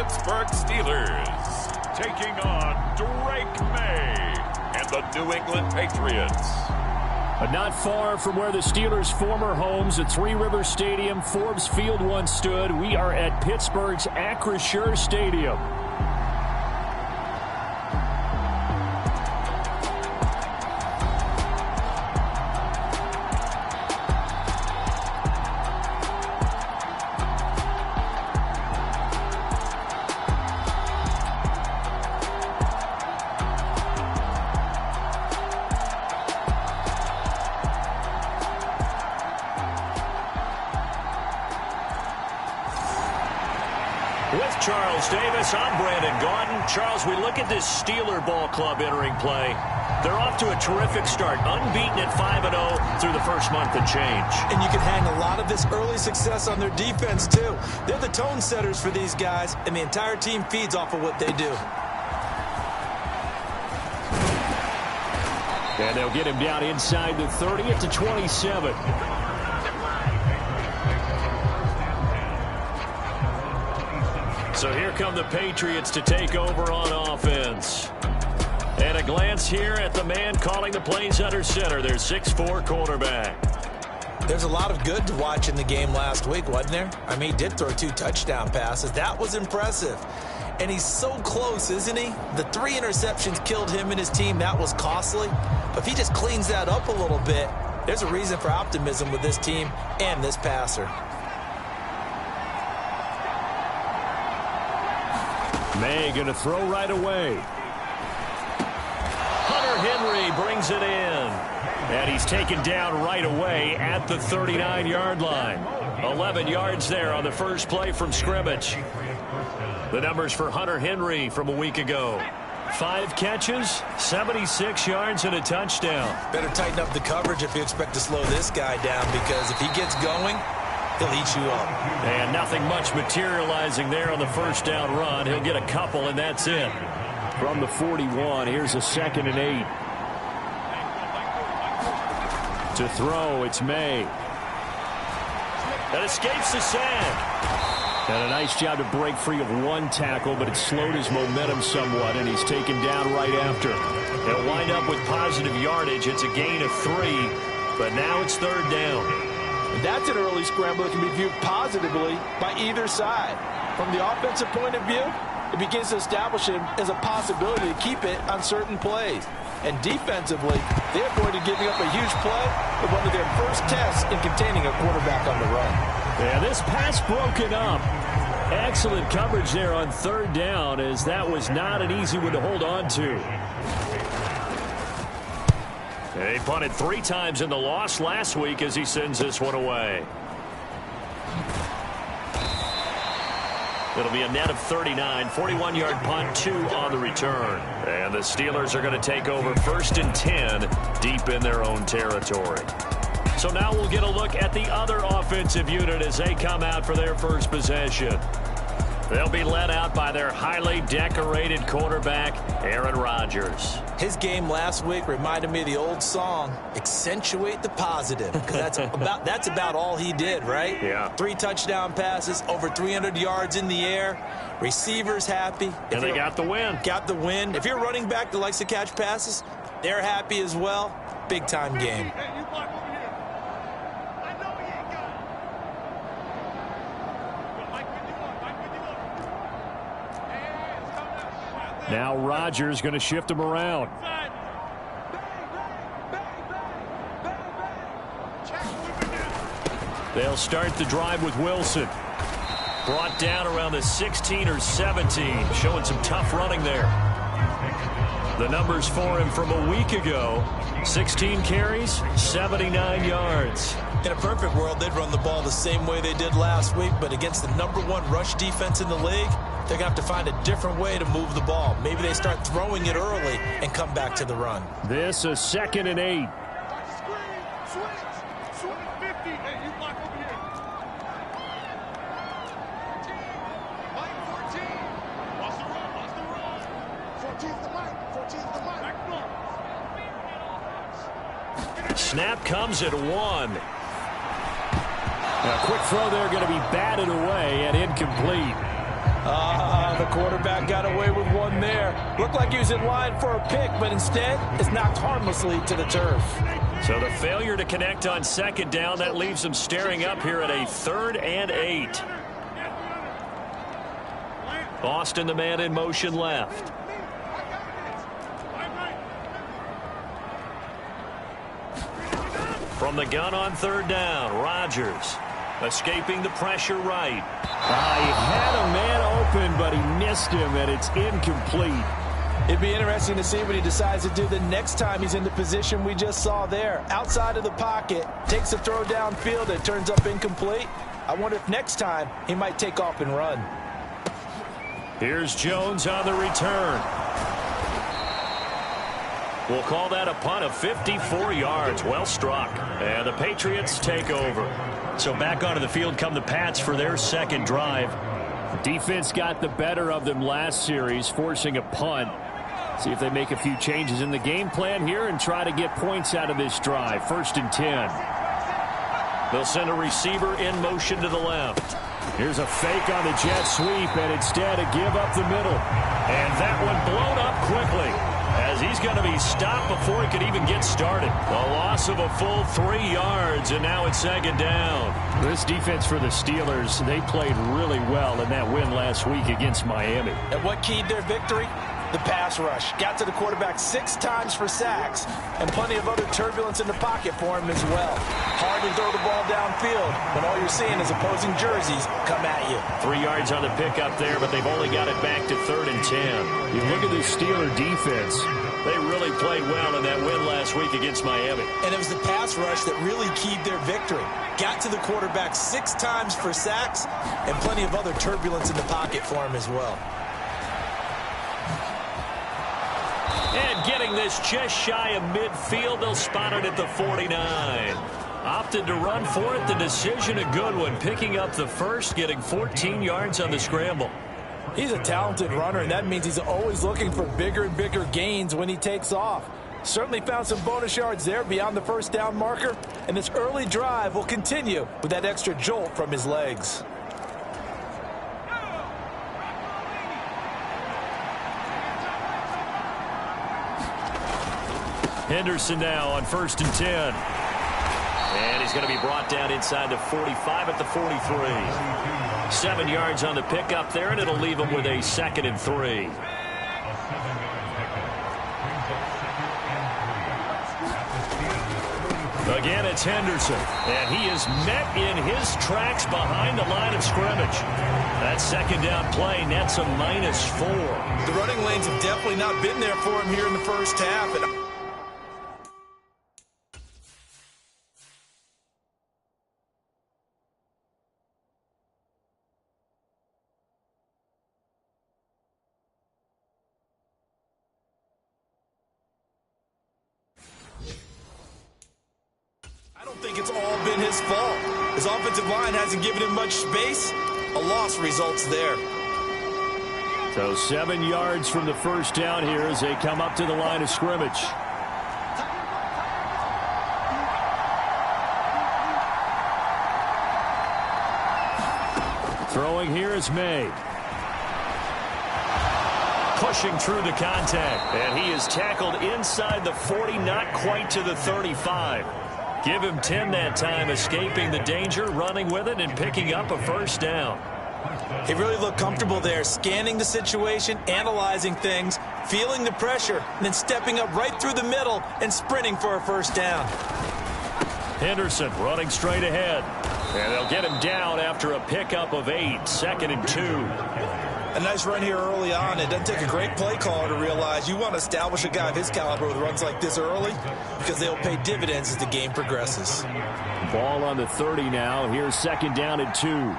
Pittsburgh Steelers taking on Drake May and the New England Patriots. But not far from where the Steelers' former homes at Three Rivers Stadium, Forbes Field once stood, we are at Pittsburgh's Acrisure Stadium. With Charles Davis, I'm Brandon Gaudin. Charles, we look at this Steeler ball club entering play. They're off to a terrific start, unbeaten at 5-0 through the first month and change. And you can hang a lot of this early success on their defense, too. They're the tone setters for these guys, and the entire team feeds off of what they do. And they'll get him down inside the 30 at the 27. So here come the Patriots to take over on offense. And a glance here at the man calling the plays under center, their 6'4" quarterback. There's a lot of good to watch in the game last week, wasn't there? I mean, he did throw 2 touchdown passes. That was impressive. And he's so close, isn't he? The 3 interceptions killed him and his team. That was costly. But if he just cleans that up a little bit, there's a reason for optimism with this team and this passer. May going to throw right away. Hunter Henry brings it in. And he's taken down right away at the 39-yard line. 11 yards there on the first play from scrimmage. The numbers for Hunter Henry from a week ago. 5 catches, 76 yards, and a touchdown. Better tighten up the coverage if you expect to slow this guy down, because if he gets going, he'll eat you up. And nothing much materializing there on the first down run. He'll get a couple, and that's it. From the 41, here's a 2nd and 8. To throw, it's May. That escapes the sack. And a nice job to break free of 1 tackle, but it slowed his momentum somewhat, and he's taken down right after. They'll wind up with positive yardage. It's a gain of 3, but now it's 3rd down. That's an early scramble that can be viewed positively by either side. From the offensive point of view, it begins to establish him as a possibility to keep it on certain plays. And defensively, they're going to giving up a huge play with one of their first tests in containing a quarterback on the run. Yeah, this pass broken up. Excellent coverage there on 3rd down, as that was not an easy one to hold on to. They punted 3 times in the loss last week as he sends this one away. It'll be a net of 39, 41-yard punt, 2 on the return. And the Steelers are going to take over 1st and 10 deep in their own territory. So now we'll get a look at the other offensive unit as they come out for their first possession. They'll be led out by their highly decorated quarterback, Aaron Rodgers. His game last week reminded me of the old song, Accentuate the Positive, because that's about all he did, right? Yeah. 3 touchdown passes, over 300 yards in the air, receivers happy. And they got the win. Got the win. If you're running back that likes to catch passes, they're happy as well. Big-time game. Now Rodgers going to shift him around. They'll start the drive with Wilson. Brought down around the 16 or 17, showing some tough running there. The numbers for him from a week ago, 16 carries, 79 yards. In a perfect world, they'd run the ball the same way they did last week, but against the #1 rush defense in the league, they're going to have to find a different way to move the ball. Maybe they start throwing it early and come back to the run. This is 2nd and 8. Snap comes at 1. A quick throw there going to be batted away and incomplete. The quarterback got away with one there. Looked like he was in line for a pick, but instead it's knocked harmlessly to the turf. So the failure to connect on second down, that leaves them staring up here at a 3rd and 8. Austin, the man in motion left. From the gun on 3rd down, Rodgers escaping the pressure right. He had a man open, but he missed him, and it's incomplete. It'd be interesting to see what he decides to do the next time he's in the position we just saw there. Outside of the pocket, takes a throw downfield, it turns up incomplete. I wonder if next time he might take off and run. Here's Jones on the return. We'll call that a punt of 54 yards. Well struck. And the Patriots take over. So back onto the field come the Pats for their second drive. Defense got the better of them last series, forcing a punt. See if they make a few changes in the game plan here and try to get points out of this drive. 1st and 10. They'll send a receiver in motion to the left. Here's a fake on the jet sweep, and instead a give up the middle. And that one blown up quickly, as he's going to be stopped before he could even get started. A loss of a full 3 yards, and now it's 2nd down. This defense for the Steelers, they played really well in that win last week against Miami. And what keyed their victory? The pass rush. Got to the quarterback 6 times for sacks, and plenty of other turbulence in the pocket for him as well. Hard to throw the ball downfield when all you're seeing is opposing jerseys come at you. 3 yards on the pickup there, but they've only got it back to 3rd and 10. You look at the Steeler defense. They really played well in that win last week against Miami. And it was the pass rush that really keyed their victory. Got to the quarterback 6 times for sacks, and plenty of other turbulence in the pocket for him as well. And getting this just shy of midfield, they'll spot it at the 49. Opted to run for it. The decision a good one. Picking up the first, getting 14 yards on the scramble. He's a talented runner, and that means he's always looking for bigger and bigger gains when he takes off. Certainly found some bonus yards there beyond the 1st down marker, and this early drive will continue with that extra jolt from his legs. Henderson now on 1st and 10. And he's going to be brought down inside the 45 at the 43. 7 yards on the pickup there, and it'll leave him with a 2nd and 3. Again, it's Henderson, and he is met in his tracks behind the line of scrimmage. That 2nd down play nets a -4. The running lanes have definitely not been there for him here in the first half. And I don't think it's all been his fault. His offensive line hasn't given him much space. A loss results there. So 7 yards from the 1st down here as they come up to the line of scrimmage. Throwing here is made. Pushing through the contact, and he is tackled inside the 40, not quite to the 35. Give him 10 that time, escaping the danger, running with it, and picking up a 1st down. He really looked comfortable there, scanning the situation, analyzing things, feeling the pressure, and then stepping up right through the middle and sprinting for a 1st down. Henderson running straight ahead. And they'll get him down after a pickup of 8, 2nd and 2. A nice run here early on. It doesn't take a great play caller to realize you want to establish a guy of his caliber with runs like this early because they'll pay dividends as the game progresses. Ball on the 30 now. Here's 2nd down and 2.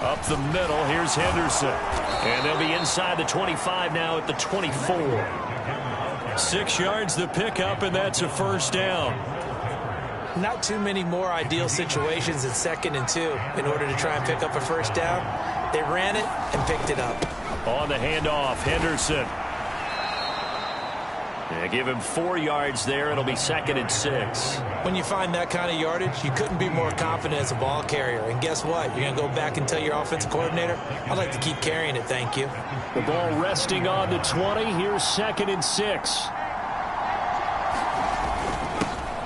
Up the middle, here's Henderson. And they'll be inside the 25 now at the 24. 6 yards the pickup, and that's a 1st down. Not too many more ideal situations at 2nd and 2 in order to try and pick up a 1st down. They ran it and picked it up. On the handoff, Henderson. They give him 4 yards there. It'll be 2nd and 6. When you find that kind of yardage, you couldn't be more confident as a ball carrier. And guess what? You're going to go back and tell your offensive coordinator, I'd like to keep carrying it, thank you. The ball resting on the 20. Here's 2nd and 6.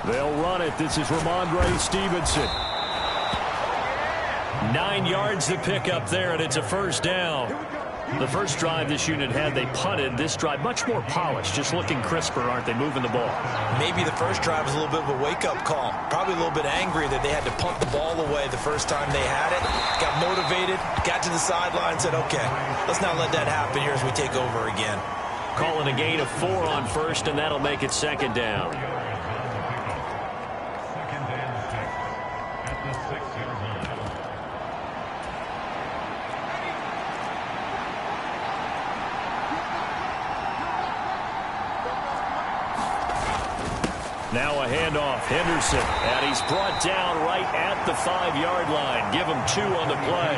They'll run it. This is Ramondre Stevenson. 9 yards to pick up there, and it's a first down. The first drive this unit had, they punted. This drive, much more polished, just looking crisper, aren't they, moving the ball? Maybe the first drive was a little bit of a wake-up call. Probably a little bit angry that they had to punt the ball away the first time they had it. Got motivated, got to the sideline, said, okay, let's not let that happen here as we take over again. Calling a gain of 4 on first, and that'll make it 2nd down. Now a handoff. Henderson, and he's brought down right at the 5-yard line. Give him 2 on the play.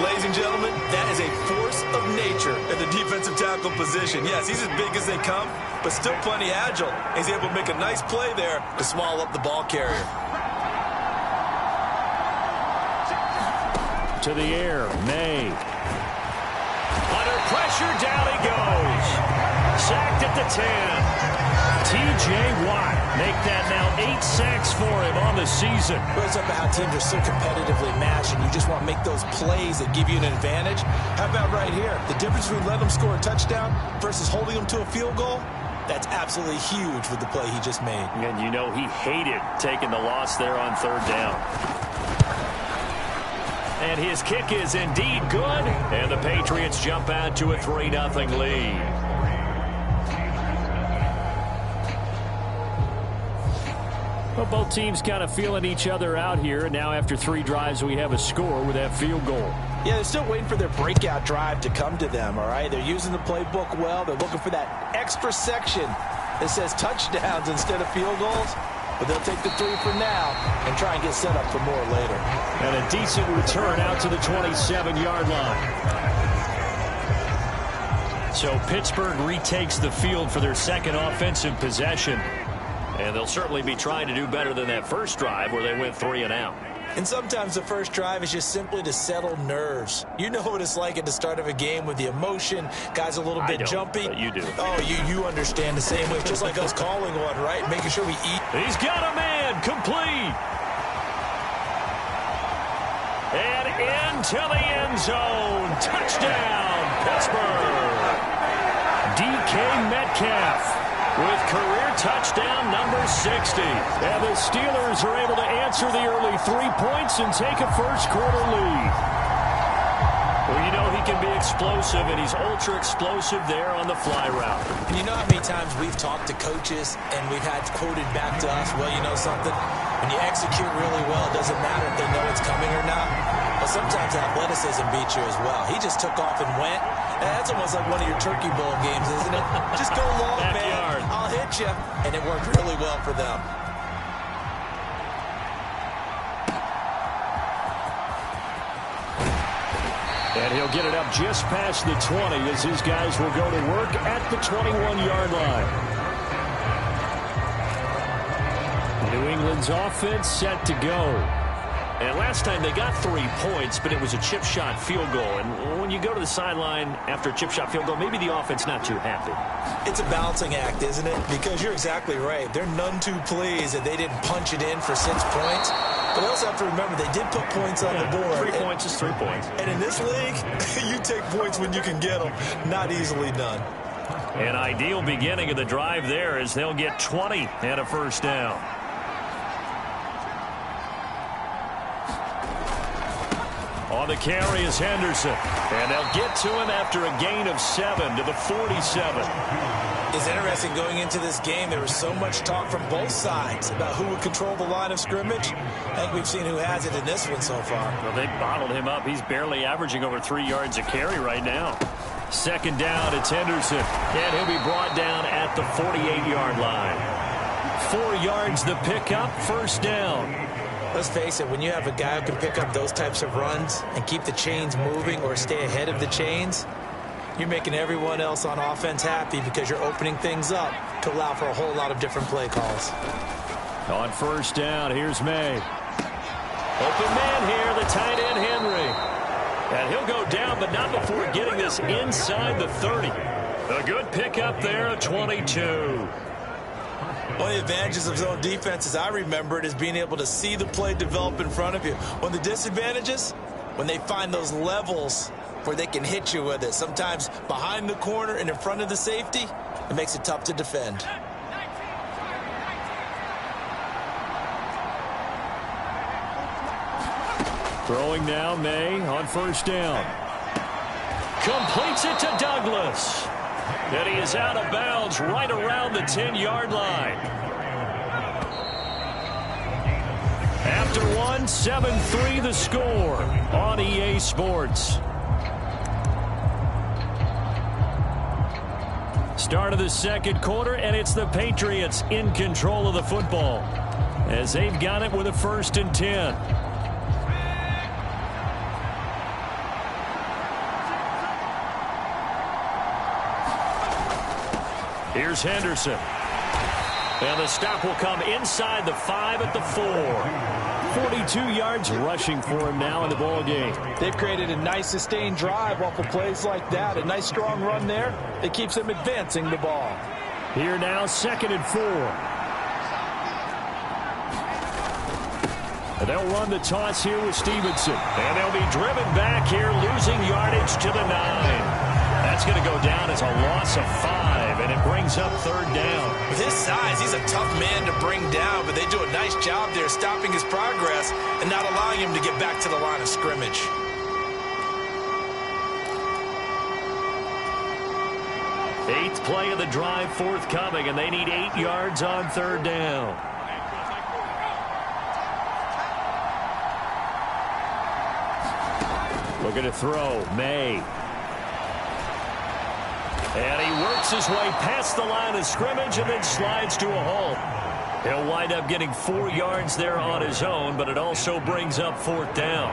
Ladies and gentlemen, that is a force of nature in the defensive tackle position. Yes, he's as big as they come, but still plenty agile. He's able to make a nice play there to swallow up the ball carrier. To the air, May. Under pressure, down he goes. Sacked at the 10. T.J. Watt make that now 8 sacks for him on the season. Well, it's up to how teams are so competitively matched, and you just want to make those plays that give you an advantage. How about right here? The difference between letting them score a touchdown versus holding them to a field goal, that's absolutely huge with the play he just made. And you know he hated taking the loss there on 3rd down. And his kick is indeed good. And the Patriots jump out to a 3-0 lead. Well, both teams kind of feeling each other out here. And now after 3 drives, we have a score with that field goal. Yeah, they're still waiting for their breakout drive to come to them, all right? They're using the playbook well. They're looking for that extra section that says touchdowns instead of field goals. But they'll take the 3 for now and try and get set up for more later. And a decent return out to the 27-yard line. So Pittsburgh retakes the field for their 2nd offensive possession. And they'll certainly be trying to do better than that first drive where they went 3 and out. And sometimes the first drive is just simply to settle nerves. You know what it's like at the start of a game with the emotion. Guys a little bit jumpy. But you do. Oh, you understand the same way. Just like us calling one, right? Making sure we eat. He's got a man. Complete. And into the end zone. Touchdown, Pittsburgh. DK Metcalf with career touchdown number 60. And the Steelers are able to answer the early 3 points and take a first-quarter lead. Well, you know he can be explosive, and he's ultra-explosive there on the fly route. And you know how many times we've talked to coaches and we've had quoted back to us, well, you know something? When you execute really well, it doesn't matter if they know it's coming or not. But sometimes athleticism beats you as well. He just took off and went. And that's almost like one of your Turkey Bowl games, isn't it? Just go long, man. I'll hit you. And it worked really well for them. And he'll get it up just past the 20 as his guys will go to work at the 21-yard line. New England's offense set to go. And last time they got 3 points, but it was a chip shot field goal. And when you go to the sideline after a chip shot field goal, maybe the offense not too happy. It's a balancing act, isn't it? Because you're exactly right. They're none too pleased that they didn't punch it in for 6 points. But they also have to remember they did put points on the board. 3 points is 3 points. And in this league, you take points when you can get them. Not easily done. An ideal beginning of the drive there as they'll get 20 and a first down. On the carry is Henderson. And they'll get to him after a gain of 7 to the 47. It's interesting going into this game. There was so much talk from both sides about who would control the line of scrimmage. I think we've seen who has it in this one so far. Well, they bottled him up. He's barely averaging over 3 yards a carry right now. 2nd down, it's Henderson. And he'll be brought down at the 48-yard line. 4 yards the pickup, first down. Let's face it, when you have a guy who can pick up those types of runs and keep the chains moving or stay ahead of the chains, You're making everyone else on offense happy because you're opening things up to allow for a whole lot of different play calls. On first down, here's May. Open man here, the tight end Henry. And he'll go down, but not before getting this inside the 30. A good pickup there, a 22. One of the advantages of zone defense, as I remember it, is being able to see the play develop in front of you. One of the disadvantages, when they find those levels where they can hit you with it, sometimes behind the corner and in front of the safety, it makes it tough to defend. Throwing now, May on first down. Completes it to Douglas. And he is out of bounds right around the 10-yard line. After one, 7-3 the score on EA Sports. Start of the second quarter, and it's the Patriots in control of the football as they've got it with a 1st and 10. Here's Henderson. And the stop will come inside the 5 at the 4. 42 yards rushing for him now in the ball game. They've created a nice sustained drive off of plays like that. A nice strong run there that keeps them advancing the ball. Here now, 2nd and 4. And they'll run the toss here with Stevenson. And they'll be driven back here, losing yardage to the 9. That's going to go down as a loss of 5, and it brings up 3rd down. With his size, he's a tough man to bring down, but they do a nice job there stopping his progress and not allowing him to get back to the line of scrimmage. Eighth play of the drive forthcoming, and they need 8 yards on 3rd down. Looking to throw, May. And he works his way past the line of scrimmage and then slides to a halt. He'll wind up getting 4 yards there on his own, but it also brings up 4th down.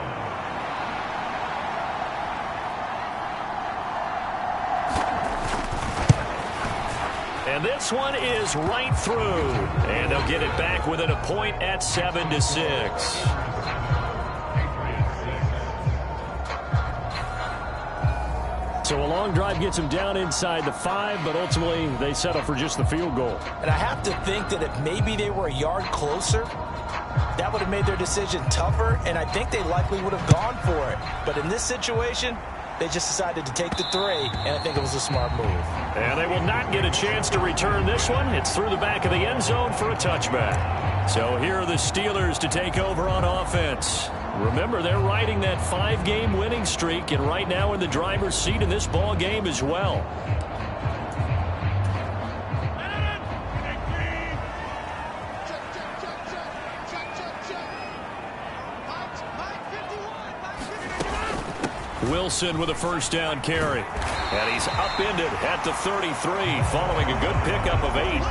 And this one is right through. And they'll get it back within a point at 7-6. So a long drive gets them down inside the 5, but ultimately they settle for just the field goal. And I have to think that if maybe they were a yard closer, that would have made their decision tougher, and I think they likely would have gone for it. But in this situation, they just decided to take the 3, and I think it was a smart move. And they will not get a chance to return this one. It's through the back of the end zone for a touchback. So here are the Steelers to take over on offense. Remember, they're riding that 5-game winning streak, and right now in the driver's seat in this ball game as well. Wilson with a 1st down carry. And he's upended at the 33 following a good pickup of 8.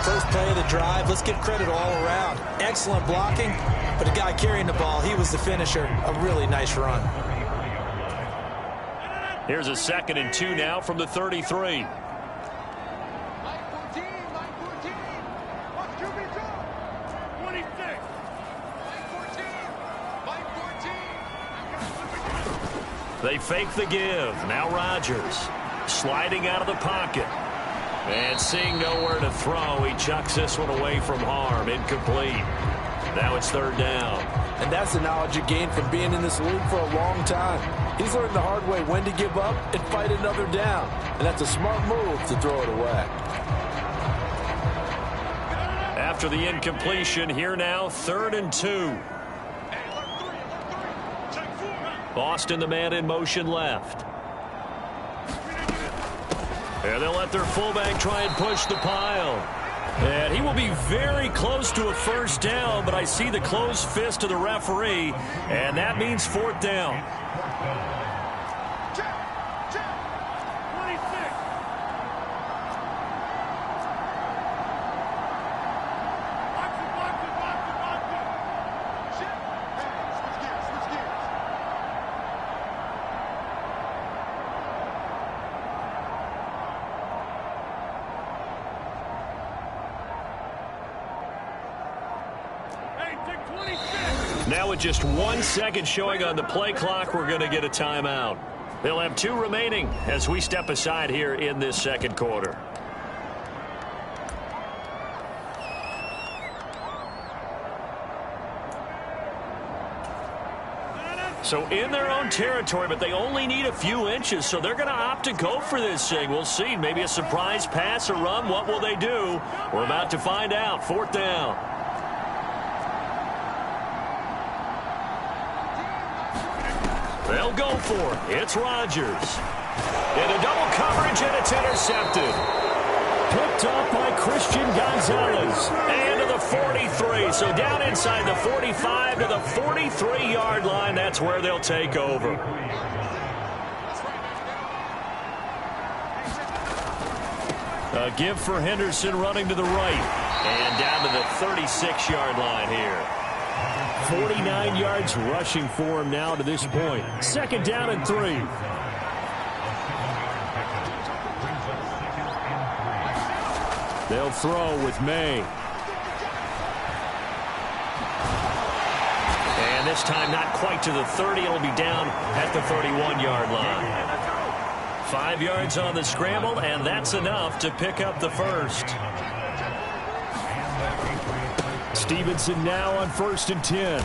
First play of the drive, let's give credit all around. Excellent blocking, but the guy carrying the ball, he was the finisher. A really nice run. Here's a 2nd and 2 now from the 33. They fake the give. Now Rodgers sliding out of the pocket. And seeing nowhere to throw, he chucks this one away from harm. Incomplete. Now it's 3rd down. And that's the knowledge you gain from being in this league for a long time. He's learned the hard way when to give up and fight another down. And that's a smart move to throw it away. After the incompletion, here now, 3rd and 2. Boston, the man in motion left. And they'll let their fullback try and push the pile. And he will be very close to a 1st down, but I see the closed fist of the referee, and that means 4th down. Now with just 1 second showing on the play clock, we're going to get a timeout. They'll have 2 remaining as we step aside here in this second quarter. So in their own territory, but they only need a few inches, so they're going to opt to go for this thing. We'll see. Maybe a surprise pass or run. What will they do? We're about to find out. 4th down. They'll go for it. It's Rodgers. Into double coverage, and it's intercepted. Picked up by Christian Gonzalez. And to the 43. So down inside the 45 to the 43-yard line. That's where they'll take over. A give for Henderson running to the right. And down to the 36-yard line here. 49 yards rushing for him now to this point. 2nd down and 3. They'll throw with May. And this time not quite to the 30. It'll be down at the 31-yard line. 5 yards on the scramble, and that's enough to pick up the first. Stevenson now on 1st and 10.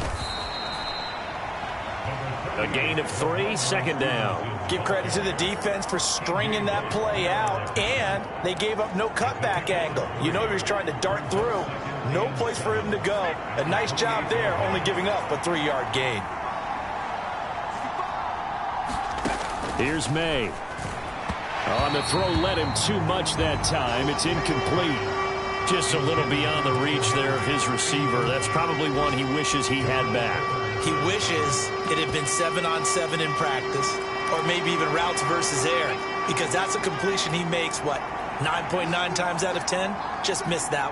A gain of 3, 2nd down. Give credit to the defense for stringing that play out, and they gave up no cutback angle. You know he was trying to dart through. No place for him to go. A nice job there, only giving up a 3-yard gain. Here's May. On the throw, led him too much that time. It's incomplete. Just a little beyond the reach there of his receiver. That's probably one he wishes he had back. He wishes it had been 7-on-7 in practice, or maybe even routes versus air, because that's a completion he makes, what, 9.9 times out of 10? Just missed that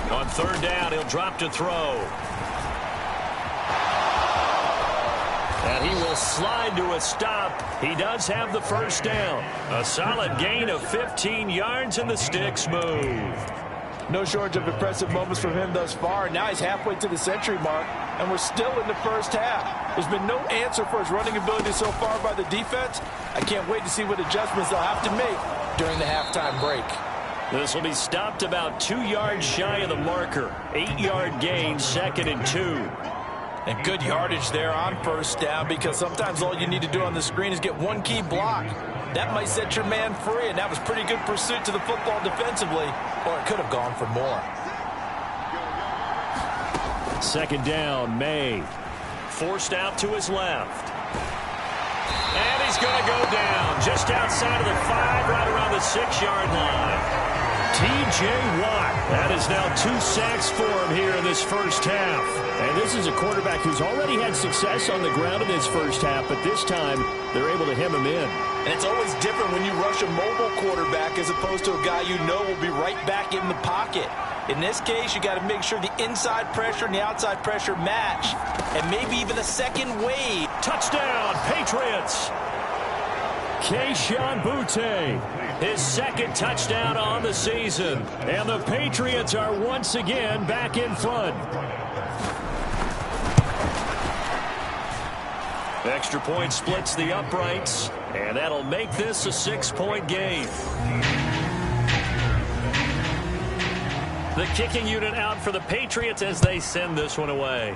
one. On 3rd down, he'll drop to throw. And he will slide to a stop. He does have the 1st down. A solid gain of 15 yards, and the sticks move. No shortage of impressive moments from him thus far. Now he's halfway to the century mark, and we're still in the first half. There's been no answer for his running ability so far by the defense. I can't wait to see what adjustments they'll have to make during the halftime break. This will be stopped about 2 yards shy of the marker. 8-yard gain, 2nd and 2. And good yardage there on 1st down, because sometimes all you need to do on the screen is get one key block. That might set your man free, and that was pretty good pursuit to the football defensively, or it could have gone for more. 2nd down, May. Forced out to his left. And he's going to go down just outside of the 5, right around the 6-yard line. T.J. Watt. That is now 2 sacks for him here in this first half. And this is a quarterback who's already had success on the ground in this first half, but this time they're able to hem him in. And it's always different when you rush a mobile quarterback as opposed to a guy you know will be right back in the pocket. In this case, you got to make sure the inside pressure and the outside pressure match, and maybe even a second wave. Touchdown, Patriots! Keyshawn Butte, his 2nd touchdown on the season. And the Patriots are once again back in front. Extra point splits the uprights, and that'll make this a 6-point game. The kicking unit out for the Patriots as they send this one away.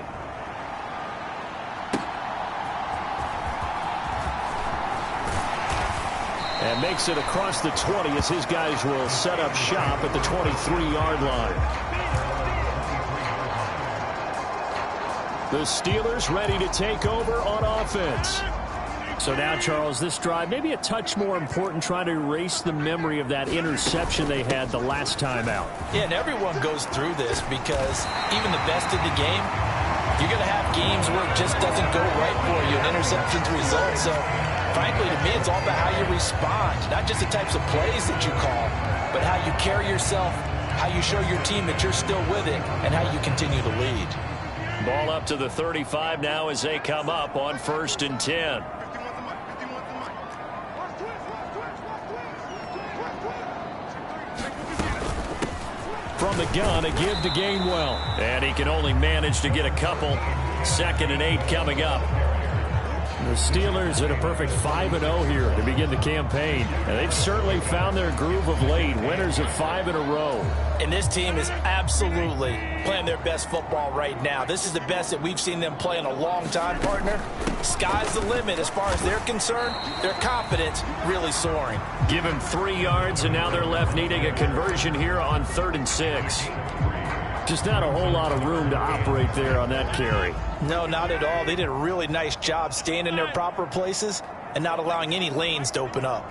And makes it across the 20 as his guys will set up shop at the 23-yard line. The Steelers ready to take over on offense. So now, Charles, this drive maybe a touch more important, trying to erase the memory of that interception they had the last time out. Yeah, and everyone goes through this, because even the best in the game, you're going to have games where it just doesn't go right for you, and interceptions result. So, frankly, to me, it's all about how you respond, not just the types of plays that you call, but how you carry yourself, how you show your team that you're still with it, and how you continue to lead. Ball up to the 35 now as they come up on 1st and 10. from the gun, a give to Gainwell. And he can only manage to get a couple. 2nd and 8 coming up. The Steelers at a perfect 5-0 here to begin the campaign. And they've certainly found their groove of late. Winners of 5 in a row. And this team is absolutely playing their best football right now. This is the best that we've seen them play in a long time, partner. Sky's the limit as far as they're concerned. Their confidence really soaring. Give him 3 yards, and now they're left needing a conversion here on 3rd and 6. Just not a whole lot of room to operate there on that carry. No, not at all. They did a really nice job staying in their proper places and not allowing any lanes to open up.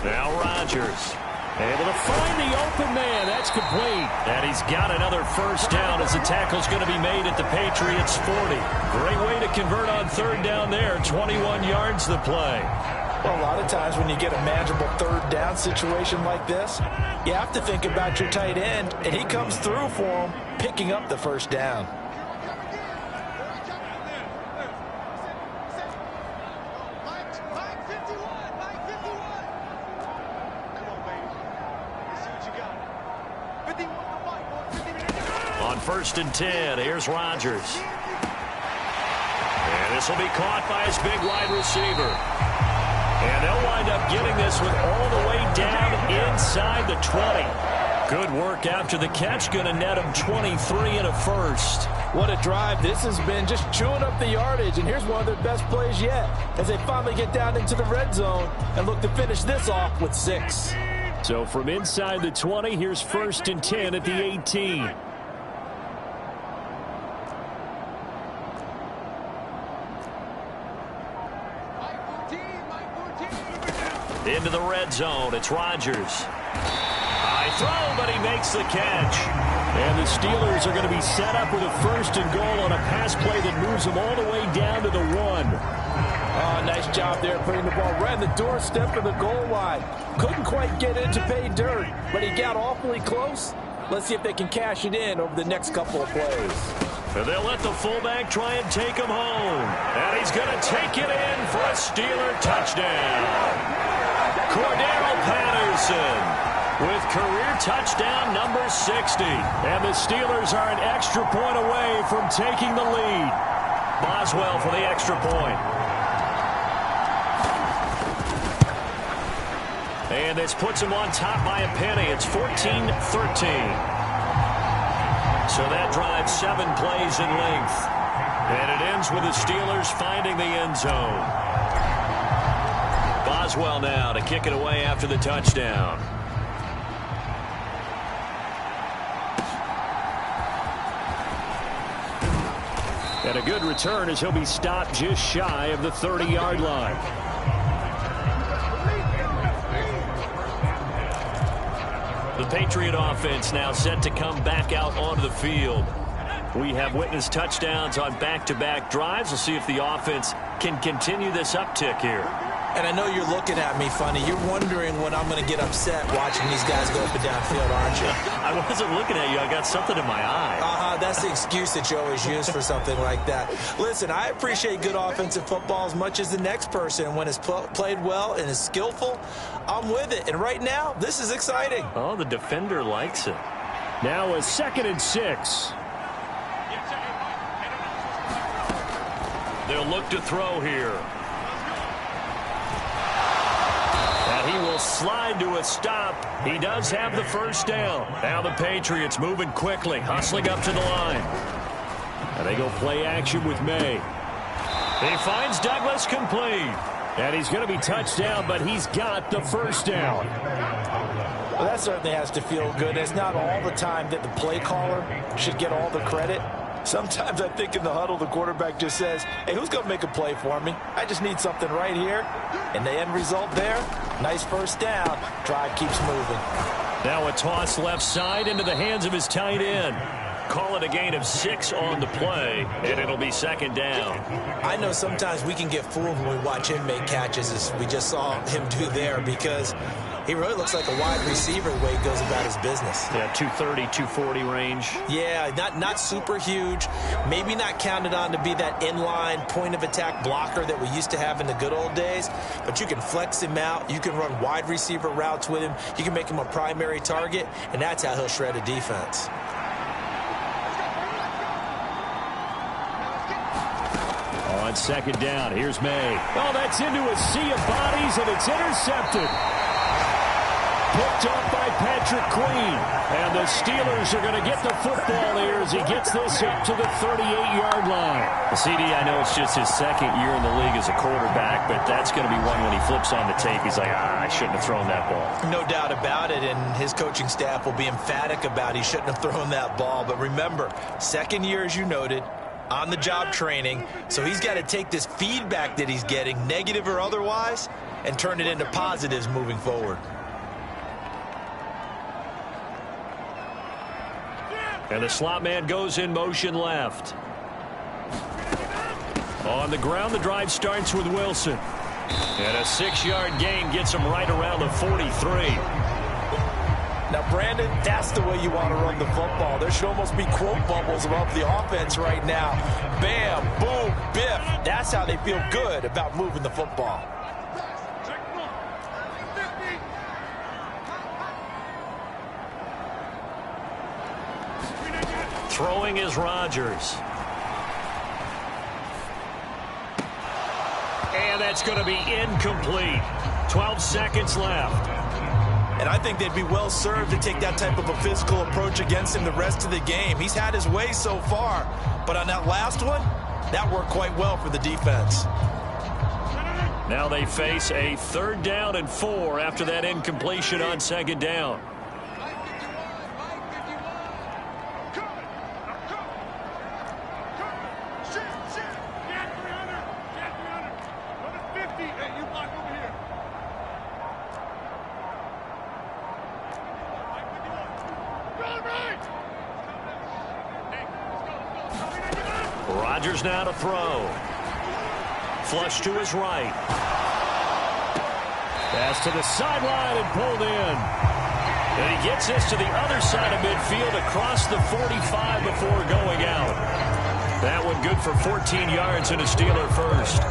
Now Rodgers able to find the open man. That's complete. And he's got another first down as the tackle's going to be made at the Patriots 40. Great way to convert on 3rd down there. 21 yards the play. Well, a lot of times when you get a manageable 3rd down situation like this, you have to think about your tight end, and he comes through for him, picking up the first down. On 1st and 10, here's Rodgers. And this will be caught by his big wide receiver. And they'll wind up getting this one all the way down inside the 20. Good work after the catch. Going to net him 23 and a first. What a drive this has been, just chewing up the yardage. And here's one of their best plays yet as they finally get down into the red zone and look to finish this off with 6. So from inside the 20, here's 1st and 10 at the 18. Into the red zone. It's Rodgers. High throw, but he makes the catch. And the Steelers are going to be set up with a 1st and goal on a pass play that moves them all the way down to the 1. Oh, nice job there putting the ball right on the doorstep of the goal line. Couldn't quite get in to pay dirt, but he got awfully close. Let's see if they can cash it in over the next couple of plays. And they'll let the fullback try and take him home. And he's going to take it in for a Steeler touchdown. Cordero Patterson with career touchdown number 60. And the Steelers are an extra point away from taking the lead. Boswell for the extra point. And this puts him on top by a penny. It's 14-13. So that drives 7 plays in length. And it ends with the Steelers finding the end zone. Boswell now to kick it away after the touchdown. And a good return as he'll be stopped just shy of the 30-yard line. The Patriot offense now set to come back out onto the field. We have witnessed touchdowns on back-to-back drives. We'll see if the offense can continue this uptick here. And I know you're looking at me funny. You're wondering when I'm going to get upset watching these guys go up and down field, aren't you? I wasn't looking at you. I got something in my eye. That's the excuse that you always use for something like that. Listen, I appreciate good offensive football as much as the next person. When it's played well and is skillful, I'm with it. And right now, this is exciting. Oh, the defender likes it. Now a 2nd and 6. They'll look to throw here. And he will slide to a stop. He does have the first down. Now the Patriots moving quickly, hustling up to the line. And they go play action with May. He finds Douglas complete. And he's going to be touched down, but he's got the first down. Well, that certainly has to feel good. It's not all the time that the play caller should get all the credit. Sometimes I think in the huddle, the quarterback just says, hey, who's going to make a play for me? I just need something right here. And the end result there, nice first down. Drive keeps moving. Now a toss left side into the hands of his tight end. Call it a gain of 6 on the play, and it'll be 2nd down. I know sometimes we can get fooled when we watch him make catches, as we just saw him do there, because He really looks like a wide receiver the way he goes about his business. Yeah, 230, 240 range. Yeah, not super huge. Maybe not counted on to be that inline point-of-attack blocker that we used to have in the good old days. But you can flex him out. You can run wide receiver routes with him. You can make him a primary target, and that's how he'll shred a defense. On second down, here's May. Oh, that's into a sea of bodies, and it's intercepted. Picked up by Patrick Queen. And the Steelers are going to get the football here as he gets this up to the 38-yard line. CD, I know it's just his second year in the league as a quarterback, but that's going to be one when he flips on the tape. He's like, I shouldn't have thrown that ball. No doubt about it, and his coaching staff will be emphatic about he shouldn't have thrown that ball. But remember, second year, as you noted, on-the-job training, so he's got to take this feedback that he's getting, negative or otherwise, and turn it into positives moving forward. And the slot man goes in motion left. On the ground, the drive starts with Wilson. And a 6-yard gain gets him right around the 43. Now, Brandon, that's the way you want to run the football. There should almost be quote bubbles above the offense right now. Bam, boom, biff. That's how they feel good about moving the football. Throwing is Rodgers. And that's going to be incomplete. 12 seconds left. And I think they'd be well served to take that type of a physical approach against him the rest of the game. He's had his way so far, but on that last one, that worked quite well for the defense. Now they face a 3rd down and 4 after that incompletion on 2nd down. Rodgers now to throw. Flush to his right. Pass to the sideline and pulled in. And he gets this to the other side of midfield across the 45 before going out. That one good for 14 yards and a Steeler first.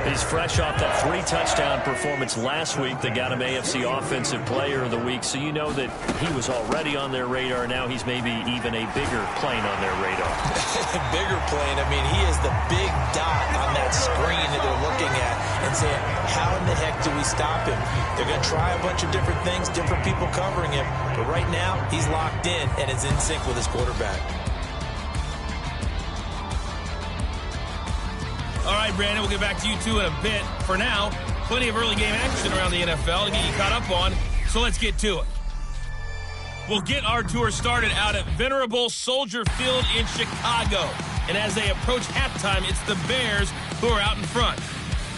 He's fresh off that 3-touchdown performance last week that got him AFC Offensive Player of the Week, so you know that he was already on their radar. Now he's maybe even a bigger plane on their radar. Bigger plane. I mean, he is the big dot on that screen that they're looking at and saying, how in the heck do we stop him? They're going to try a bunch of different things, different people covering him, but right now he's locked in and is in sync with his quarterback. All right, Brandon, we'll get back to you two in a bit. For now, plenty of early game action around the NFL to get you caught up on, so let's get to it. We'll get our tour started out at Venerable Soldier Field in Chicago. And as they approach halftime, it's the Bears who are out in front.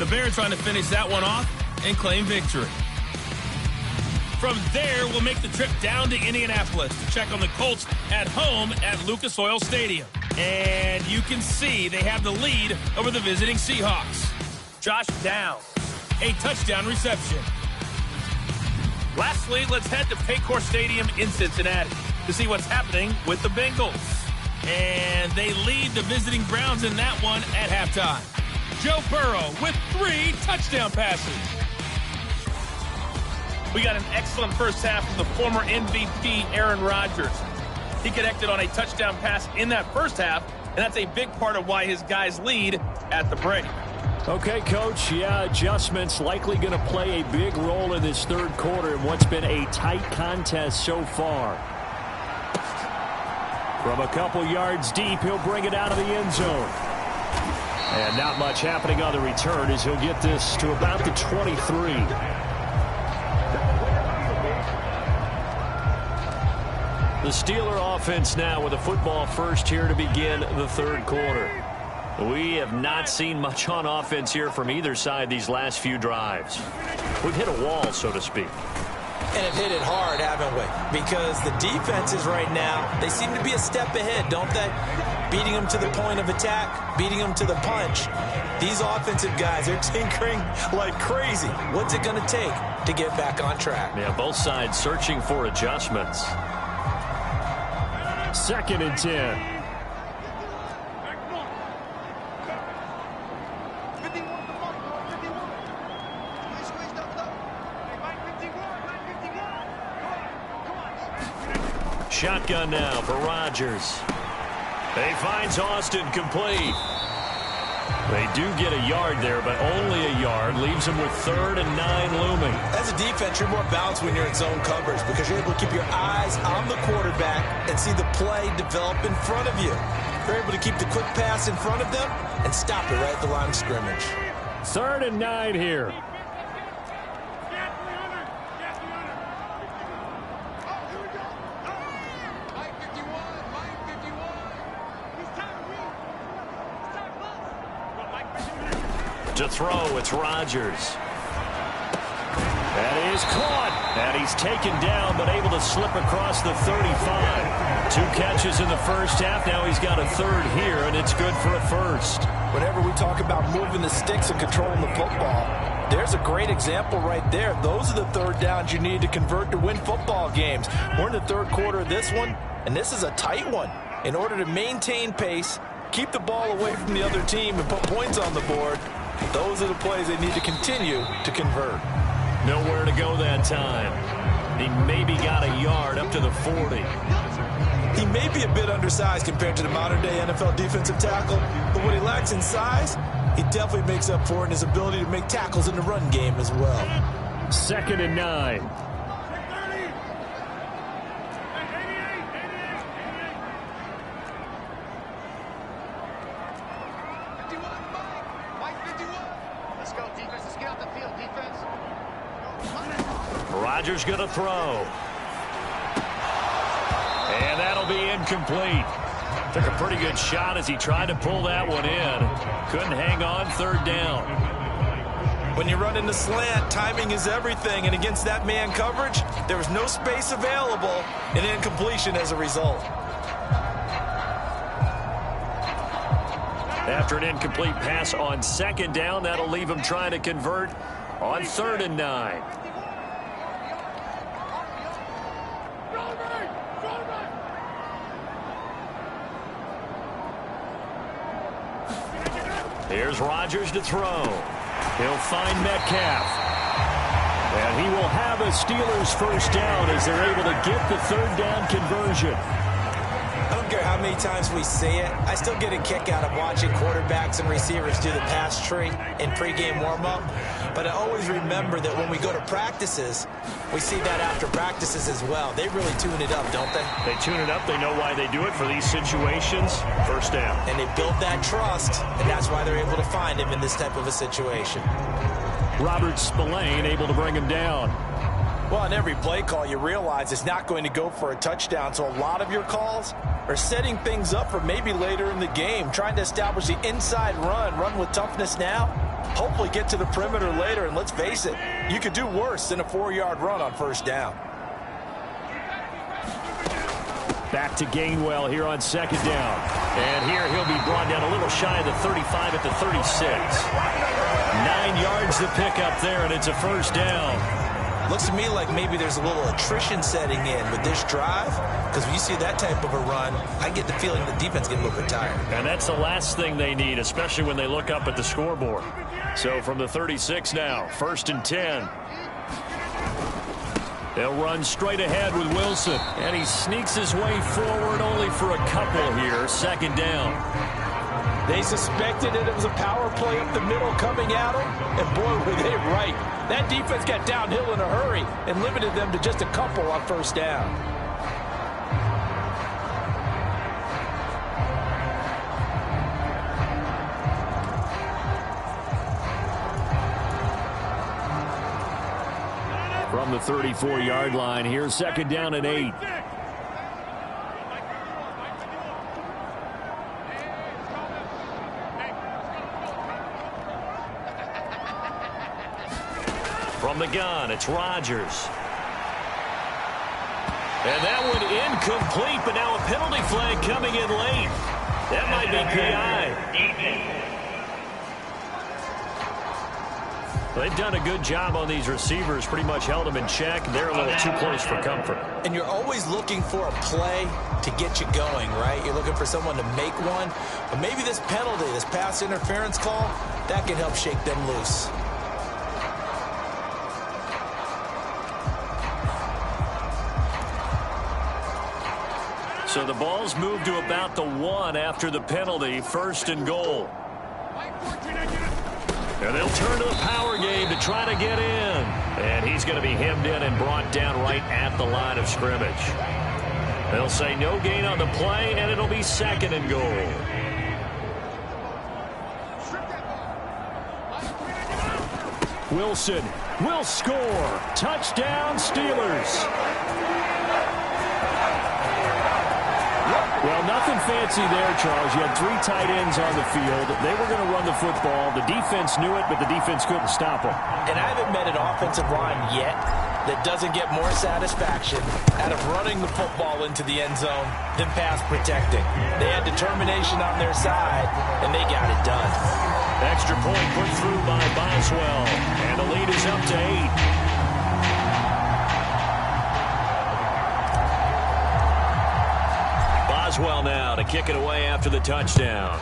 The Bears trying to finish that one off and claim victory. From there, we'll make the trip down to Indianapolis to check on the Colts at home at Lucas Oil Stadium. And you can see they have the lead over the visiting Seahawks. Josh Downs, a touchdown reception. Lastly, let's head to Paycor Stadium in Cincinnati to see what's happening with the Bengals. And they lead the visiting Browns in that one at halftime. Joe Burrow with 3 touchdown passes. We got an excellent first half from the former MVP Aaron Rodgers. He connected on a touchdown pass in that first half, and that's a big part of why his guys lead at the break. Okay, Coach, adjustments likely going to play a big role in this 3rd quarter in what's been a tight contest so far. From a couple yards deep, he'll bring it out of the end zone. And not much happening on the return as he'll get this to about the 23. The Steeler offense now with a football first here to begin the 3rd quarter. We have not seen much on offense here from either side these last few drives. We've hit a wall, so to speak. And have hit it hard, haven't we? Because the defenses right now, they seem to be a step ahead, don't they? beating them to the point of attack, beating them to the punch. These offensive guys are tinkering like crazy. What's it going to take to get back on track? Yeah, both sides searching for adjustments. 2nd and 10. Shotgun now for Rodgers. He finds Austin complete. They do get a yard there, but only a yard. Leaves them with 3rd and 9 looming. As a defense, you're more balanced when you're in zone coverage because you're able to keep your eyes on the quarterback and see the play develop in front of you. You're able to keep the quick pass in front of them and stop it right at the line of scrimmage. 3rd and 9 here. To throw, it's Rodgers. That is caught. And he's taken down, but able to slip across the 35. 2 catches in the first half. Now he's got a 3rd here, and it's good for a 1st. Whenever we talk about moving the sticks and controlling the football, there's a great example right there. Those are the 3rd downs you need to convert to win football games. We're in the 3rd quarter of this one, and this is a tight one. In order to maintain pace, keep the ball away from the other team, and put points on the board, those are the plays they need to continue to convert. Nowhere to go that time. He maybe got a yard up to the 40. He may be a bit undersized compared to the modern-day NFL defensive tackle, but what he lacks in size, he definitely makes up for it in his ability to make tackles in the run game as well. 2nd and 9. Rodgers going to throw. And that'll be incomplete. Took a pretty good shot as he tried to pull that one in. Couldn't hang on. 3rd down. When you run in the slant, timing is everything. And against that man coverage, there was no space available, and incompletion as a result. After an incomplete pass on 2nd down, that'll leave him trying to convert on 3rd and 9. Here's Rodgers to throw. He'll find Metcalf. And he will have a Steelers 1st down as they're able to get the 3rd down conversion. I don't care how many times we say it, I still get a kick out of watching quarterbacks and receivers do the pass tree in pregame warm-up. But I always remember that when we go to practices, we see that after practices as well. They really tune it up, don't they? They tune it up. They know why they do it for these situations. 1st down. And they build that trust, and that's why they're able to find him in this type of a situation. Robert Spillane able to bring him down. Well, on every play call, you realize it's not going to go for a touchdown, so a lot of your calls are setting things up for maybe later in the game, trying to establish the inside run with toughness now, hopefully get to the perimeter later, and let's face it, you could do worse than a 4-yard run on 1st down. Back to Gainwell here on 2nd down. And here he'll be brought down a little shy of the 35 at the 36. 9 yards to pick up there, and it's a 1st down. Looks to me like maybe there's a little attrition setting in with this drive, because when you see that type of a run, I get the feeling the defense get a little bit tired. And that's the last thing they need, especially when they look up at the scoreboard. So from the 36 now, 1st and 10. They'll run straight ahead with Wilson. And he sneaks his way forward only for a couple here. 2nd down. They suspected that it was a power play up the middle coming at them, and boy, were they right. That defense got downhill in a hurry and limited them to just a couple on 1st down. From the 34-yard line here, 2nd down and 8. From the gun, it's Rodgers. And that one incomplete, but now a penalty flag coming in late. That might be PI. They've done a good job on these receivers, pretty much held them in check. They're a little too close for comfort. And you're always looking for a play to get you going, right? You're looking for someone to make one. But maybe this penalty, this pass interference call, that can help shake them loose. So the ball's moved to about the 1 after the penalty, 1st and goal. And they'll turn to the power game to try to get in. And he's going to be hemmed in and brought down right at the line of scrimmage. They'll say no gain on the play, and it'll be 2nd and goal. Wilson will score. Touchdown, Steelers. Well, nothing fancy there, Charles. You had 3 tight ends on the field. They were going to run the football. The defense knew it, but the defense couldn't stop them. And I haven't met an offensive line yet that doesn't get more satisfaction out of running the football into the end zone than pass protecting. They had determination on their side, and they got it done. Extra point put through by Boswell, and the lead is up to 8. Boswell now to kick it away after the touchdown.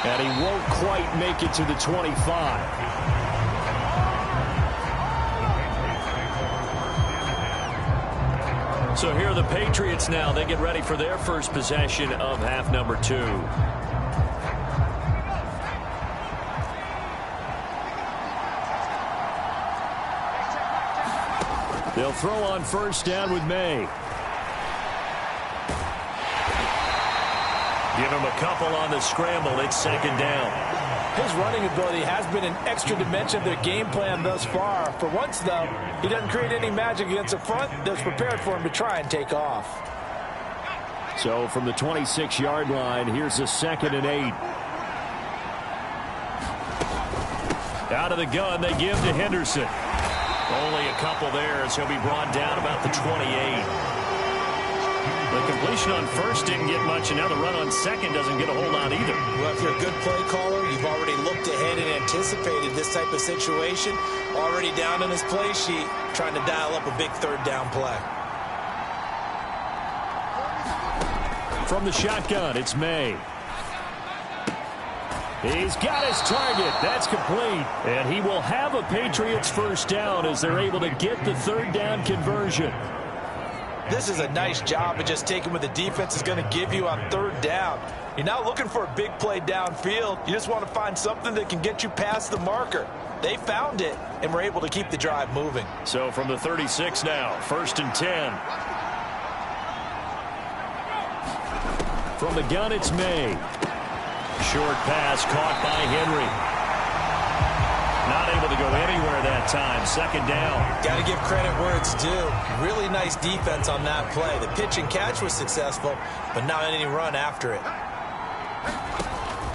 And he won't quite make it to the 25. So here are the Patriots now. They get ready for their first possession of half number 2. They'll throw on 1st down with May. Give him a couple on the scramble. It's 2nd down. His running ability has been an extra dimension of their game plan thus far. For once, though, he doesn't create any magic against the front that's prepared for him to try and take off. So from the 26-yard line, here's a 2nd and 8. Out of the gun, they give to Henderson. Only a couple there as he'll be brought down about the 28. The completion on 1st didn't get much, and now the run on 2nd doesn't get a whole lot either. Well, if you're a good play caller, you've already looked ahead and anticipated this type of situation. Already down in his play sheet, trying to dial up a big 3rd down play. From the shotgun, it's May. He's got his target. That's complete. And he will have a Patriots 1st down as they're able to get the 3rd down conversion. This is a nice job of just taking what the defense is going to give you on 3rd down. You're not looking for a big play downfield. You just want to find something that can get you past the marker. They found it and were able to keep the drive moving. So from the 36 now, 1st and 10. From the gun, it's May. Short pass caught by Henry. Not able to go anywhere that time. 2nd down. Got to give credit where it's due. Really nice defense on that play. The pitch and catch was successful, but not any run after it.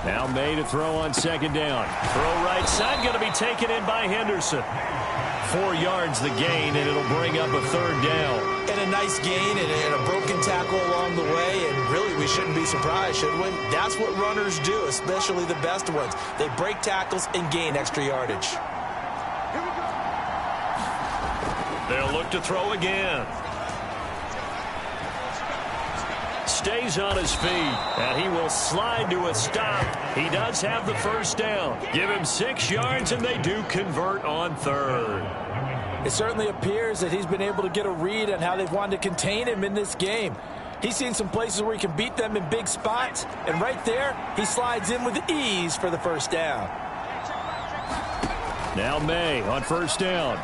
Now May to throw on 2nd down. Throw right side, going to be taken in by Henderson. 4 yards the gain, and it'll bring up a 3rd down. And a nice gain and a broken tackle along the way, and really we shouldn't be surprised, should we? That's what runners do, especially the best ones. They break tackles and gain extra yardage. They'll look to throw again. Stays on his feet, and he will slide to a stop. He does have the 1st down. Give him 6 yards, and they do convert on 3rd. It certainly appears that he's been able to get a read on how they've wanted to contain him in this game. He's seen some places where he can beat them in big spots, and right there, he slides in with ease for the 1st down. Now May on 1st down.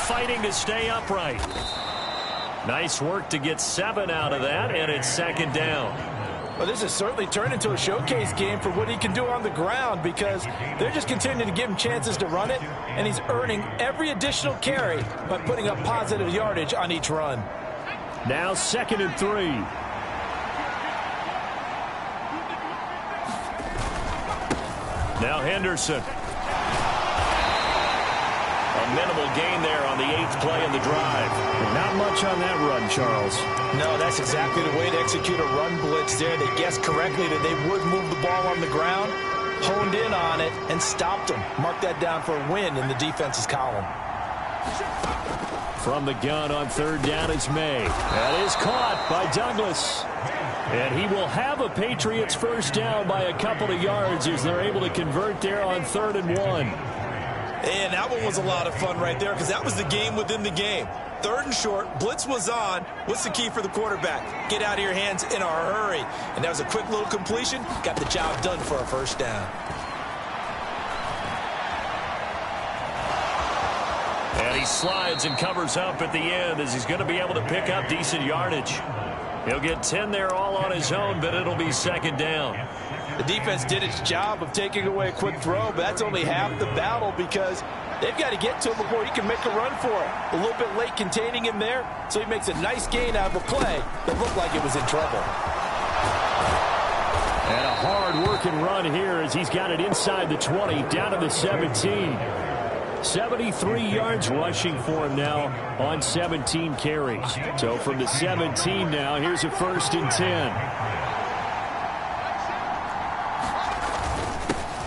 Fighting to stay upright. Nice work to get 7 out of that, and it's 2nd down. Well, this has certainly turned into a showcase game for what he can do on the ground because they're just continuing to give him chances to run it, and he's earning every additional carry by putting up positive yardage on each run. Now 2nd and 3. Now Henderson. A A minimal gain there on the 8th play in the drive. Not much on that run, Charles. No, that's exactly the way to execute a run blitz there. They guessed correctly that they would move the ball on the ground, honed in on it, and stopped them. Mark that down for a win in the defense's column. From the gun on 3rd down, it's May. That is caught by Douglas. And he will have a Patriots first down by a couple of yards as they're able to convert there on 3rd and 1. And that one was a lot of fun right there because that was the game within the game. 3rd and short, blitz was on. What's the key for the quarterback? Get out of your hands in a hurry. And that was a quick little completion. Got the job done for a first down. And he slides and covers up at the end as he's going to be able to pick up decent yardage. He'll get 10 there all on his own, but it'll be 2nd down. The defense did its job of taking away a quick throw, but that's only half the battle because they've got to get to him before he can make a run for it. A little bit late containing him there, so he makes a nice gain out of a play that looked like it was in trouble. And a hard-working run here as he's got it inside the 20, down to the 17. 73 yards rushing for him now on 17 carries. So from the 17 now, here's a 1st and 10.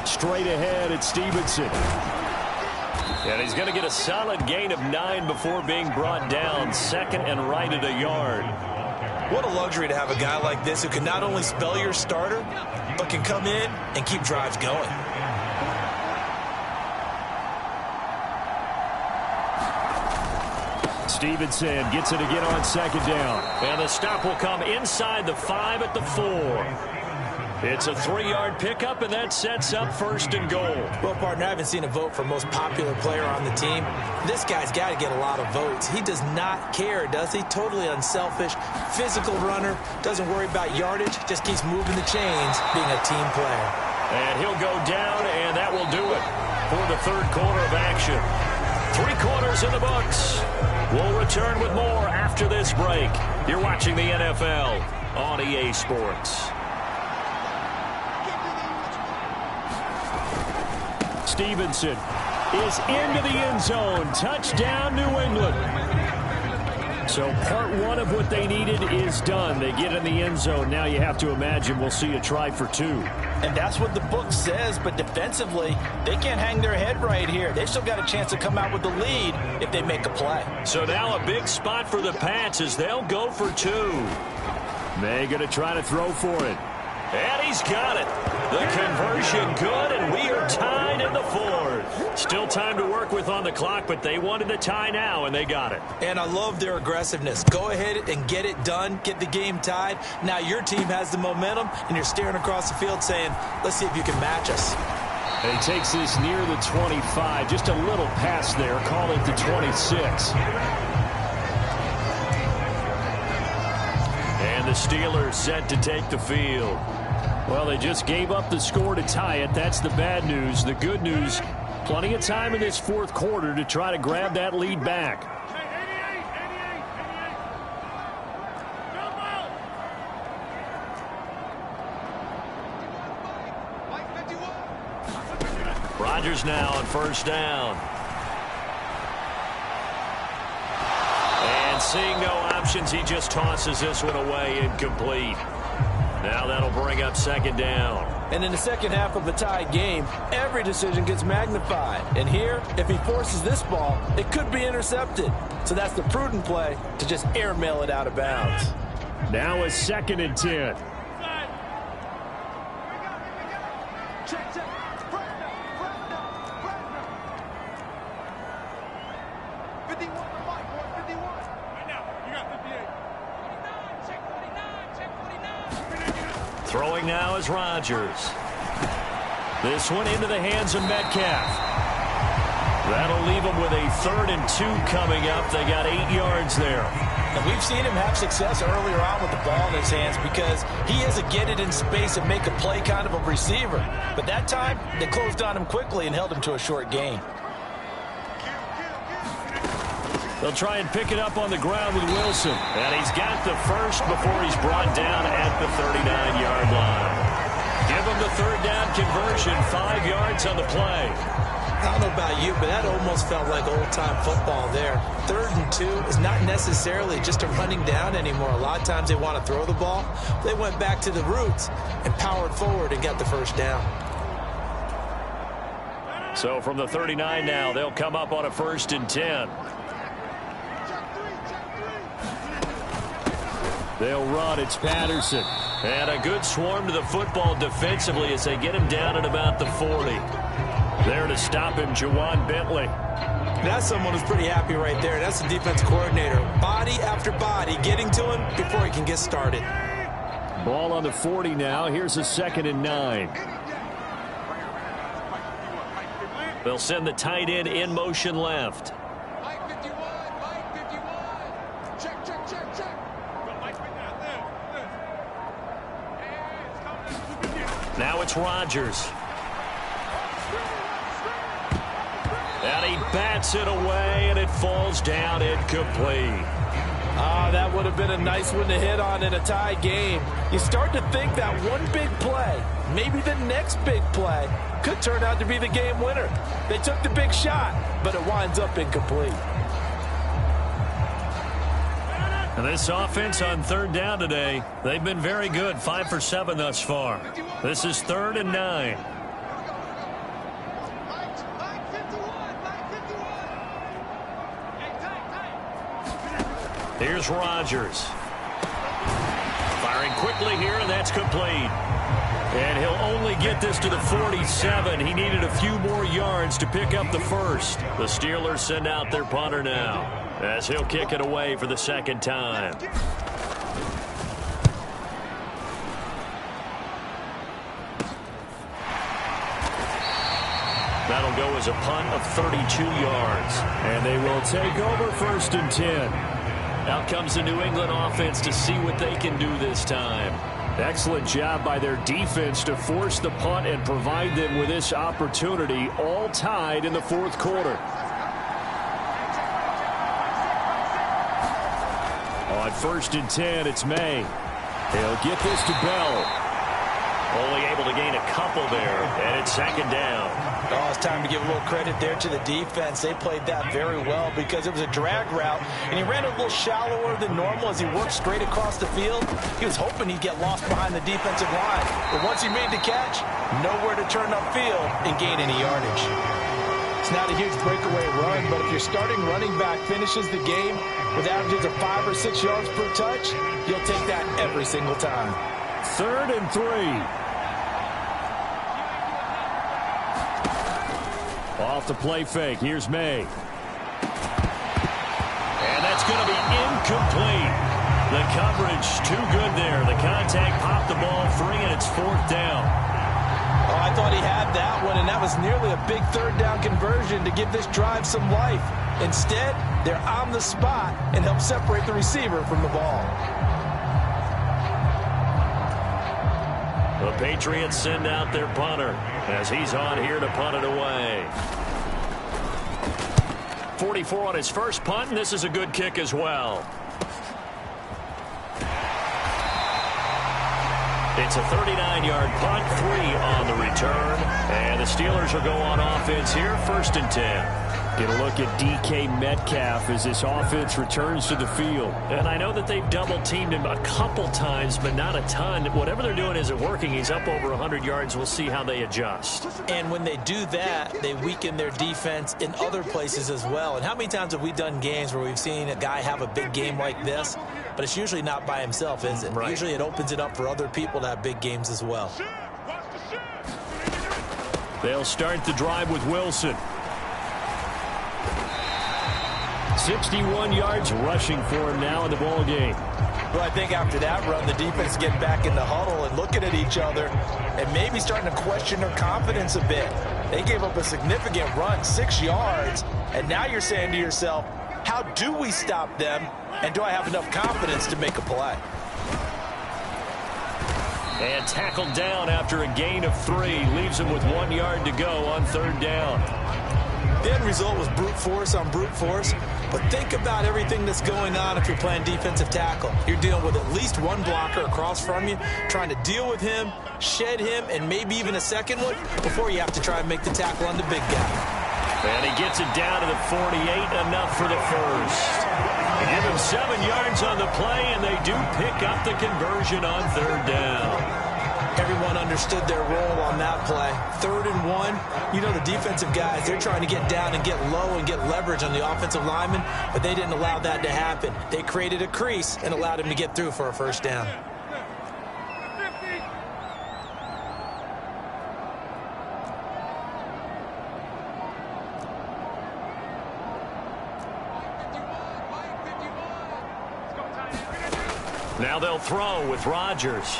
Straight ahead at Stevenson. And he's going to get a solid gain of 9 before being brought down. 2nd and right at a yard. What a luxury to have a guy like this who can not only spell your starter, but can come in and keep drives going. Stevenson gets it again on 2nd down. And the stop will come inside the 5 at the 4. It's a 3-yard pickup, and that sets up 1st and goal. Well, partner, I haven't seen a vote for most popular player on the team. This guy's got to get a lot of votes. He does not care, does he? Totally unselfish, physical runner, doesn't worry about yardage, just keeps moving the chains, being a team player. And he'll go down, and that will do it for the 3rd quarter of action. 3 quarters in the books. We'll return with more after this break. You're watching the NFL on EA Sports. Stevenson is into the end zone. Touchdown, New England. So part 1 of what they needed is done. They get in the end zone. Now you have to imagine we'll see a try for 2. And that's what the book says, but defensively, they can't hang their head right here. They've still got a chance to come out with the lead if they make a play. So now a big spot for the Pats as they'll go for 2. May going to try to throw for it. And he's got it. The conversion good, and we are tied in the 4th. Still time to work with on the clock, but they wanted the tie now, and they got it. And I love their aggressiveness. Go ahead and get it done. Get the game tied. Now your team has the momentum, and you're staring across the field saying, let's see if you can match us. And he takes this near the 25. Just a little pass there. Call it the 26. And the Steelers set to take the field. Well, they just gave up the score to tie it. That's the bad news. The good news, plenty of time in this 4th quarter to try to grab that lead back. Rodgers now on 1st down. And seeing no options, he just tosses this one away, incomplete. Now that'll bring up 2nd down. And in the second half of a tied game, every decision gets magnified. And here, if he forces this ball, it could be intercepted. So that's the prudent play to just airmail it out of bounds. Now a 2nd and 10. Throwing now is Rodgers. This one into the hands of Metcalf. That'll leave them with a 3rd and 2 coming up. They got 8 yards there. And we've seen him have success earlier on with the ball in his hands because he is a get it in space and make a play kind of a receiver. But that time, they closed on him quickly and held him to a short gain. They'll try and pick it up on the ground with Wilson. And he's got the first before he's brought down at the 39-yard line. Give him the 3rd down conversion, 5 yards on the play. I don't know know about you, but that almost felt like old-time football there. 3rd and 2 is not necessarily just a running down anymore. A lot of times they want to throw the ball. They went back to the roots and powered forward and got the first down. So from the 39 now, they'll come up on a 1st and 10. They'll run. It's Patterson. And a good swarm to the football defensively as they get him down at about the 40. There to stop him, Juwan Bentley. That's someone who's pretty happy right there. That's the defense coordinator. Body after body getting to him before he can get started. Ball on the 40 now. Here's a 2nd and 9. They'll send the tight end in motion left. Now it's Rodgers. And he bats it away, and it falls down incomplete. That would have been a nice one to hit on in a tie game. You start to think that one big play, maybe the next big play, could turn out to be the game winner. They took the big shot, but it winds up incomplete. And this offense on 3rd down today, they've been very good. 5 for 7 thus far. This is 3rd and 9. Here's Rodgers. Firing quickly here, and that's complete. And he'll only get this to the 47. He needed a few more yards to pick up the first. The Steelers send out their punter now, as he'll kick it away for the 2nd time. That'll go as a punt of 32 yards. And they will take over 1st and 10. Out comes the New England offense to see what they can do this time. Excellent job by their defense to force the punt and provide them with this opportunity, all tied in the 4th quarter. On 1st and 10, it's May. He'll get this to Bell. Only able to gain a couple there, and it's 2nd down. Oh, it's time to give a little credit there to the defense. They played that very well because it was a drag route, and he ran a little shallower than normal as he worked straight across the field. He was hoping he'd get lost behind the defensive line, but once he made the catch, nowhere to turn upfield and gain any yardage. It's not a huge breakaway run, but if your starting running back finishes the game with averages of 5 or 6 yards per touch, you'll take that every single time. 3rd and 3. Off the play fake. Here's May. And that's going to be incomplete. The coverage too good there. The contact popped the ball free, and it's 4th down. Oh, I thought he had that one, and that was nearly a big 3rd down conversion to give this drive some life. Instead, they're on the spot and help separate the receiver from the ball. The Patriots send out their punter as he's on here to punt it away. 44 on his first punt, and this is a good kick as well. It's a 39-yard punt, 3 on the return. And the Steelers will go on offense here, 1st and 10. Get a look at DK Metcalf as this offense returns to the field. And I know that they've double-teamed him a couple times, but not a ton. Whatever they're doing isn't working. He's up over 100 yards. We'll see how they adjust. And when they do that, they weaken their defense in other places as well. And how many times have we done games where we've seen a guy have a big game like this, but it's usually not by himself, is it? Right. Usually it opens it up for other people to have big games as well. They'll start the drive with Wilson. 61 yards rushing for him now in the ball game. Well, I think after that run, the defense getting back in the huddle and looking at each other and maybe starting to question their confidence a bit. They gave up a significant run, 6 yards, and now you're saying to yourself, how do we stop them, and do I have enough confidence to make a play? And tackled down after a gain of 3. Leaves him with 1 yard to go on 3rd down. The end result was brute force on brute force, but think about everything that's going on if you're playing defensive tackle. You're dealing with at least one blocker across from you, trying to deal with him, shed him, and maybe even a second one before you have to try and make the tackle on the big guy. And he gets it down to the 48, enough for the first. They give him 7 yards on the play, and they do pick up the conversion on 3rd down. Everyone understood their role on that play. 3rd and 1. You know, the defensive guys, they're trying to get down and get low and get leverage on the offensive lineman, but they didn't allow that to happen. They created a crease and allowed him to get through for a 1st down. Now they'll throw with Rodgers.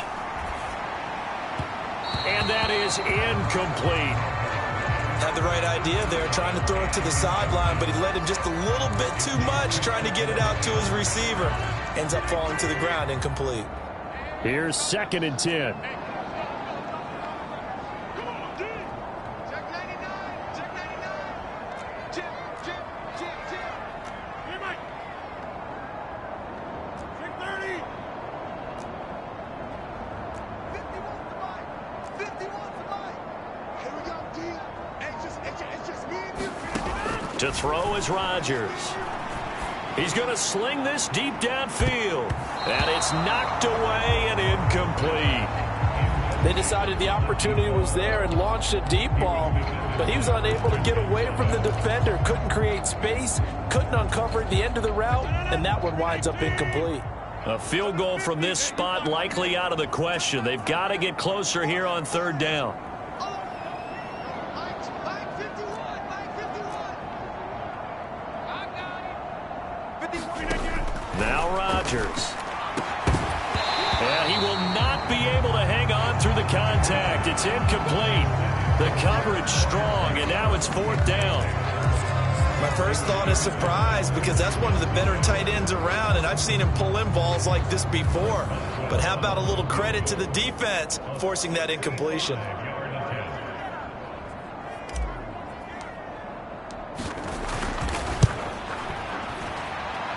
And that is incomplete. Had the right idea there, trying to throw it to the sideline, but he led him just a little bit too much, trying to get it out to his receiver. Ends up falling to the ground, incomplete. Here's 2nd and 10. To throw is Rodgers. He's going to sling this deep downfield. And it's knocked away and incomplete. They decided the opportunity was there and launched a deep ball, but he was unable to get away from the defender, couldn't create space, couldn't uncover the end of the route, and that one winds up incomplete. A field goal from this spot likely out of the question. They've got to get closer here on 3rd down. Now Rodgers. And he will not be able to hang on through the contact. It's incomplete. The coverage strong, and now it's 4th down. My first thought is surprise, because that's one of the better tight ends around, and I've seen him pull in balls like this before. But how about a little credit to the defense forcing that incompletion?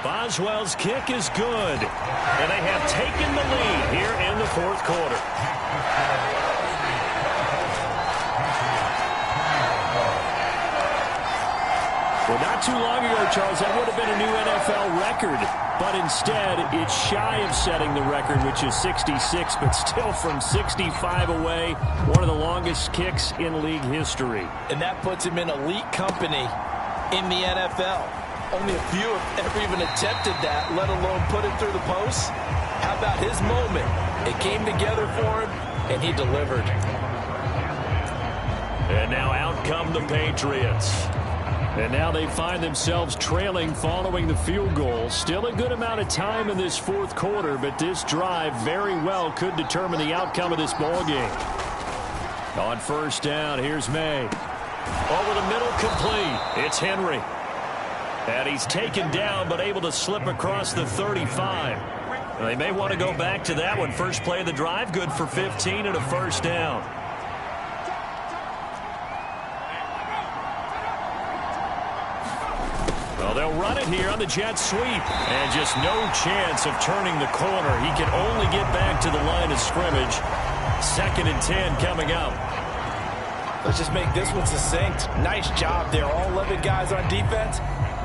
Boswell's kick is good. And they have taken the lead here in the 4th quarter. Well, not too long ago, Charles, that would have been a new NFL record. But instead, it's shy of setting the record, which is 66, but still from 65 away, one of the longest kicks in league history. And that puts him in elite company in the NFL. Only a few have ever even attempted that, let alone put it through the post. How about his moment? It came together for him, and he delivered. And now out come the Patriots. And now they find themselves trailing following the field goal. Still a good amount of time in this 4th quarter, but this drive very well could determine the outcome of this ball game. On 1st down, here's May. Over the middle, complete. It's Henry. And he's taken down, but able to slip across the 35. They may want to go back to that one. First play of the drive, good for 15 and a 1st down. Well, they'll run it here on the jet sweep. And just no chance of turning the corner. He can only get back to the line of scrimmage. 2nd and 10 coming up. Let's just make this one succinct. Nice job there. All 11 guys on defense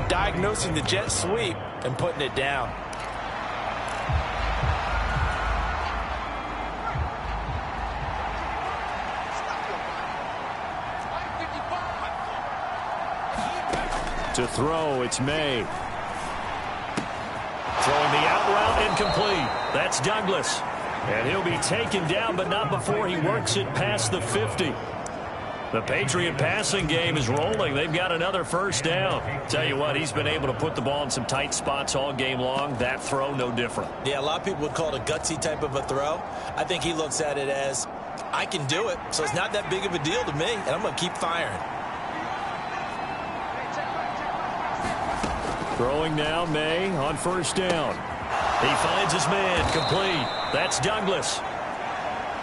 diagnosing the jet sweep and putting it down. To throw, it's May. Throwing the out route, incomplete. That's Douglas. And he'll be taken down, but not before he works it past the 50. The Patriot passing game is rolling. They've got another 1st down. Tell you what, he's been able to put the ball in some tight spots all game long. That throw, no different. Yeah, a lot of people would call it a gutsy type of a throw. I think he looks at it as, I can do it, so it's not that big of a deal to me, and I'm going to keep firing. Throwing now, May on 1st down. He finds his man, complete. That's Douglas.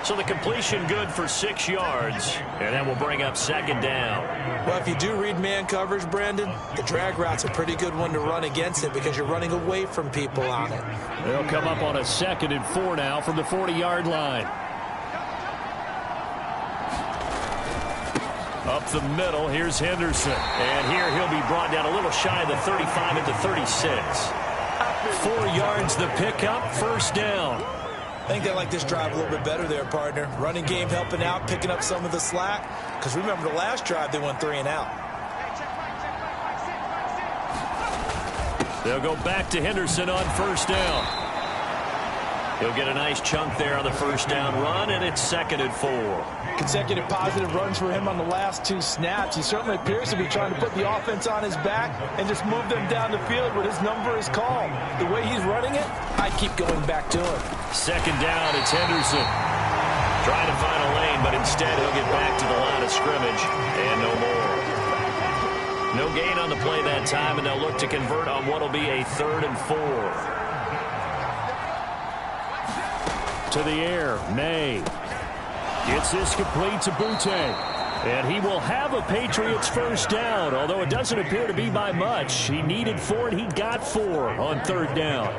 So the completion good for 6 yards, and that will bring up 2nd down. Well, if you do read man coverage, Brandon, the drag route's a pretty good one to run against it because you're running away from people on it. They'll come up on a 2nd and 4 now from the 40-yard line. Up the middle, here's Henderson. And here he'll be brought down a little shy of the 35 at the 36. 4 yards the pickup, first down. I think they like this drive a little bit better there, partner. Running game helping out, picking up some of the slack. Because remember, the last drive, they went 3 and out. They'll go back to Henderson on first down. He'll get a nice chunk there on the first down run, and it's 2nd and 4. Consecutive positive runs for him on the last 2 snaps. He certainly appears to be trying to put the offense on his back and just move them down the field when his number is called. The way he's running it, I'd keep going back to him. 2nd down, it's Henderson. Trying to find a lane, but instead he'll get back to the line of scrimmage and no more. No gain on the play that time, and they'll look to convert on what will be a 3rd and 4. To the air, May. Gets this complete to Butte. And he will have a Patriots first down, although it doesn't appear to be by much. He needed 4, and he got 4 on 3rd down.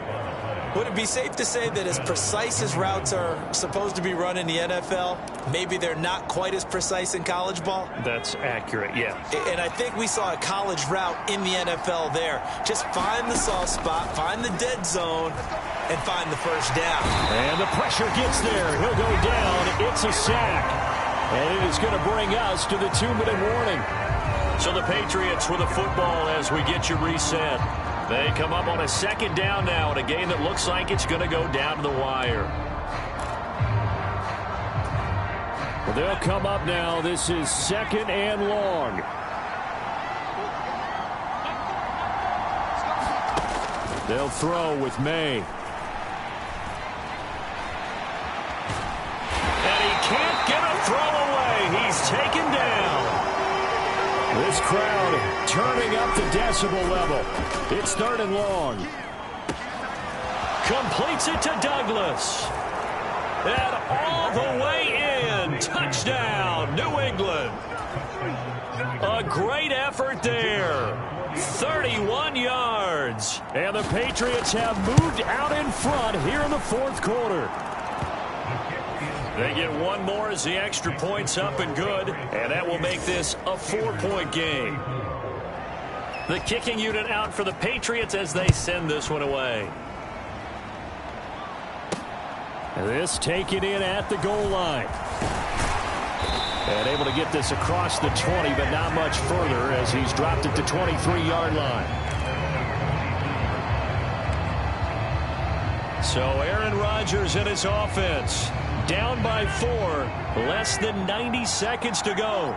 Would it be safe to say that as precise as routes are supposed to be run in the NFL, maybe they're not quite as precise in college ball? That's accurate, yeah. And I think we saw a college route in the NFL there. Just find the soft spot, find the dead zone, and find the first down. And the pressure gets there. He'll go down. It's a sack. And it is going to bring us to the 2-minute warning. So the Patriots with the football as we get you reset. They come up on a 2nd down now in a game that looks like it's going to go down to the wire. Well, they'll come up now. This is 2nd and long. They'll throw with May. And he can't get a throw away. He's taken down. This crowd turning up the decibel level. It's 3rd and long. Completes it to Douglas. And all the way in. Touchdown, New England. A great effort there. 31 yards. And the Patriots have moved out in front here in the 4th quarter. They get 1 more as the extra point's up and good, and that will make this a 4-point game. The kicking unit out for the Patriots as they send this one away. This taken in at the goal line. And able to get this across the 20, but not much further as he's dropped it to 23-yard line. So Aaron Rodgers and his offense down by 4, less than 90 seconds to go.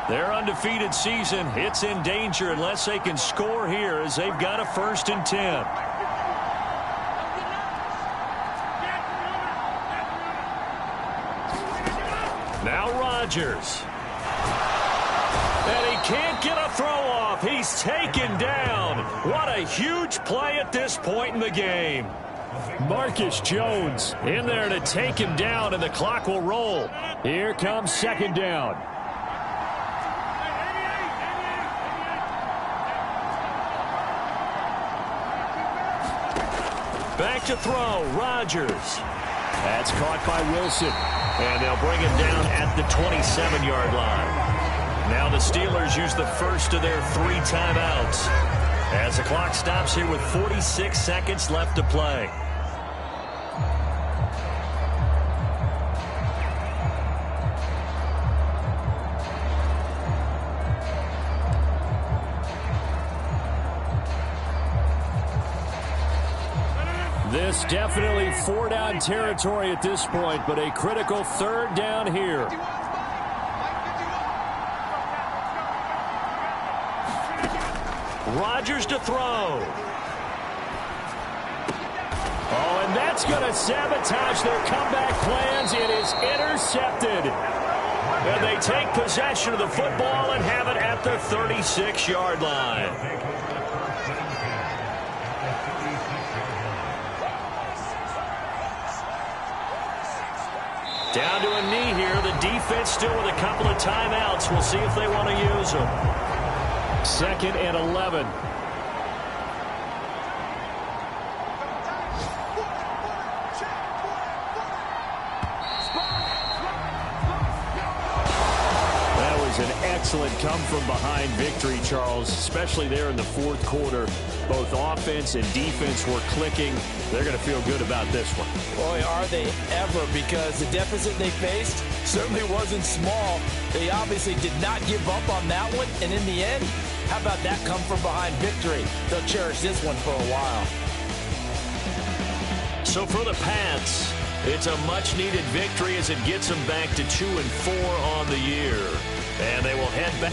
Their undefeated season, it's in danger unless they can score here as they've got a 1st and 10. Now Rodgers. And he can't get a throw off. He's taken down. What a huge play at this point in the game. Marcus Jones in there to take him down, and the clock will roll. Here comes 2nd down. Back to throw, Rodgers. That's caught by Wilson. And they'll bring him down at the 27-yard line. Now the Steelers use the first of their 3 timeouts as the clock stops here with 46 seconds left to play. This definitely 4-down territory at this point, but a critical 3rd down here. Rodgers to throw. Oh, and that's going to sabotage their comeback plans. It is intercepted. And they take possession of the football and have it at the 36-yard line. Down to a knee here. The defense still with a couple of timeouts. We'll see if they want to use them. 2nd and 11. That was an excellent come-from-behind victory, Charles, especially there in the fourth quarter. Both offense and defense were clicking. They're going to feel good about this one. Boy, are they ever, because the deficit they faced certainly wasn't small. They obviously did not give up on that one, and in the end, how about that come-from-behind victory? They'll cherish this one for a while. So for the Pats, it's a much-needed victory as it gets them back to 2-4 on the year. And they will head back.